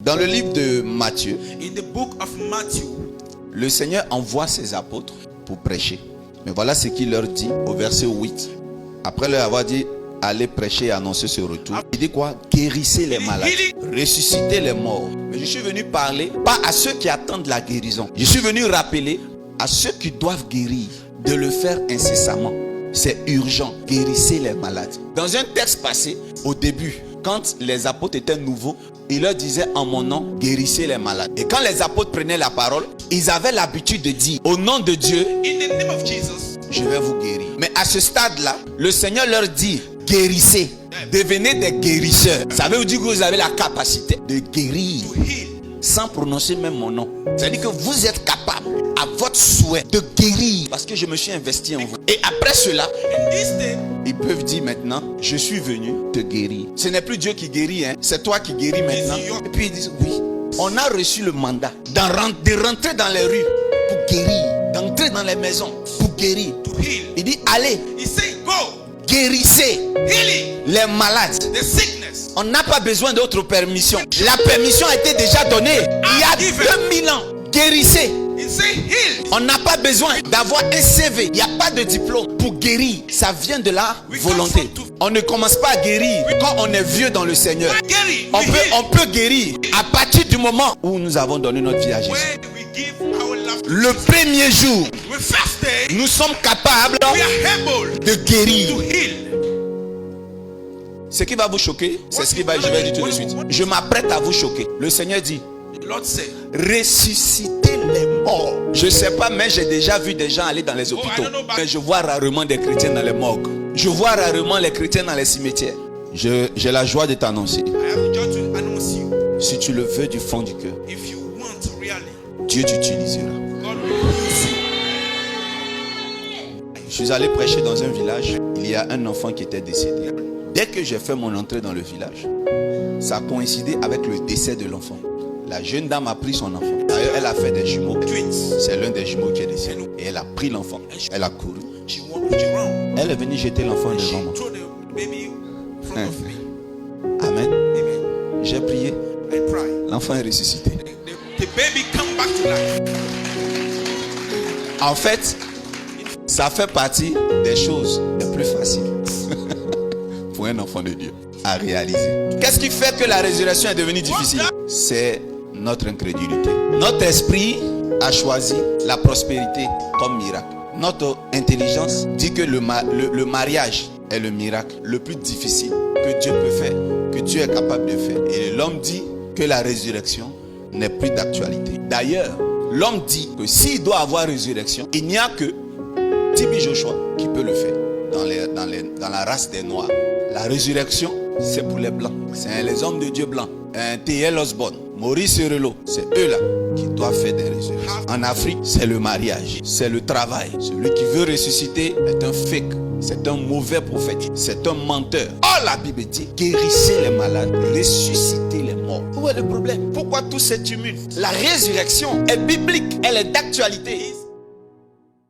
Dans le livre de Matthieu, In the book of Matthew, le Seigneur envoie ses apôtres pour prêcher. Mais voilà ce qu'il leur dit au verset 8. Après leur avoir dit, allez prêcher et annoncer ce retour. Il dit quoi? Guérissez les malades, ressuscitez les morts. Mais je suis venu parler, pas à ceux qui attendent la guérison. Je suis venu rappeler à ceux qui doivent guérir, de le faire incessamment. C'est urgent, guérissez les malades. Dans un texte passé, au début, quand les apôtres étaient nouveaux, il leur disait en mon nom, guérissez les malades. Et quand les apôtres prenaient la parole, ils avaient l'habitude de dire, au nom de Dieu, in the name of Jesus, je vais vous guérir. Mais à ce stade-là, le Seigneur leur dit, guérissez, devenez des guérisseurs. Ça veut dire que vous avez la capacité de guérir to heal. sans prononcer même mon nom. C'est-à-dire que vous êtes capable, à votre souhait, de guérir parce que je me suis investi en vous. Et après cela, In this day, ils peuvent dire maintenant, je suis venu te guérir. Ce n'est plus Dieu qui guérit, hein, c'est toi qui guéris maintenant. Et puis ils disent, oui, on a reçu le mandat de rentrer dans les rues pour guérir, d'entrer dans les maisons pour guérir. to heal. Il dit, allez, He said, go, guérissez healing, les malades. the sickness. On n'a pas besoin d'autre permission. La permission a été déjà donnée il y a 2000 ans. Guérissez. He said, heal. On n'a pas besoin d'avoir un CV. Il n'y a pas de diplôme pour guérir. Ça vient de la volonté. On ne commence pas à guérir quand on est vieux dans le Seigneur. Gary, On peut guérir à partir du moment où nous avons donné notre vie à Jésus. when we give our life to Le Jesus, premier jour, we fasted, nous sommes capables we are able de guérir. to heal. Ce qui va vous choquer, c'est ce que je vais dire tout de suite. Je m'apprête à vous choquer. Le Seigneur dit, The Lord said, ressusciter les morts. Je ne sais pas, mais j'ai déjà vu des gens aller dans les hôpitaux. Mais je vois rarement des chrétiens dans les morgues. Je vois rarement les chrétiens dans les cimetières. J'ai la joie de t'annoncer. I have the joy to announce you, Si tu le veux du fond du cœur, if you want really, Dieu t'utilisera. God will use you. Je suis allé prêcher dans un village. Il y a un enfant qui était décédé. Dès que j'ai fait mon entrée dans le village, ça a coïncidé avec le décès de l'enfant. La jeune dame a pris son enfant. D'ailleurs, elle a fait des jumeaux. Twins. C'est l'un des jumeaux qui est décédé. Et elle a pris l'enfant. Elle a couru. She walked around. Elle est venue jeter l'enfant She devant moi. threw the baby in front of me. Amen. Amen. J'ai prié. I pray. L'enfant est ressuscité. The baby come back to life. En fait, ça fait partie des choses les plus faciles pour un enfant de Dieu à réaliser. Qu'est-ce qui fait que la résurrection est devenue difficile? C'est notre incrédulité. Notre esprit a choisi la prospérité comme miracle. Notre intelligence dit que le mariage est le miracle le plus difficile que Dieu peut faire, que Dieu est capable de faire. Et l'homme dit que la résurrection n'est plus d'actualité. D'ailleurs, l'homme dit que s'il doit avoir résurrection, il n'y a que Tibi Joshua qui peut le faire dans la race des Noirs. La résurrection, c'est pour les Blancs. C'est les hommes de Dieu blancs. T.L. Osborne, Maurice Cerello, c'est eux-là qui doivent faire des résurrections. En Afrique, c'est le mariage, c'est le travail. Celui qui veut ressusciter est un fake. C'est un mauvais prophète. C'est un menteur. Oh, la Bible dit, guérissez les malades, ressuscitez les morts. Où est le problème? Pourquoi tout ces tumultes? La résurrection est biblique, elle est d'actualité.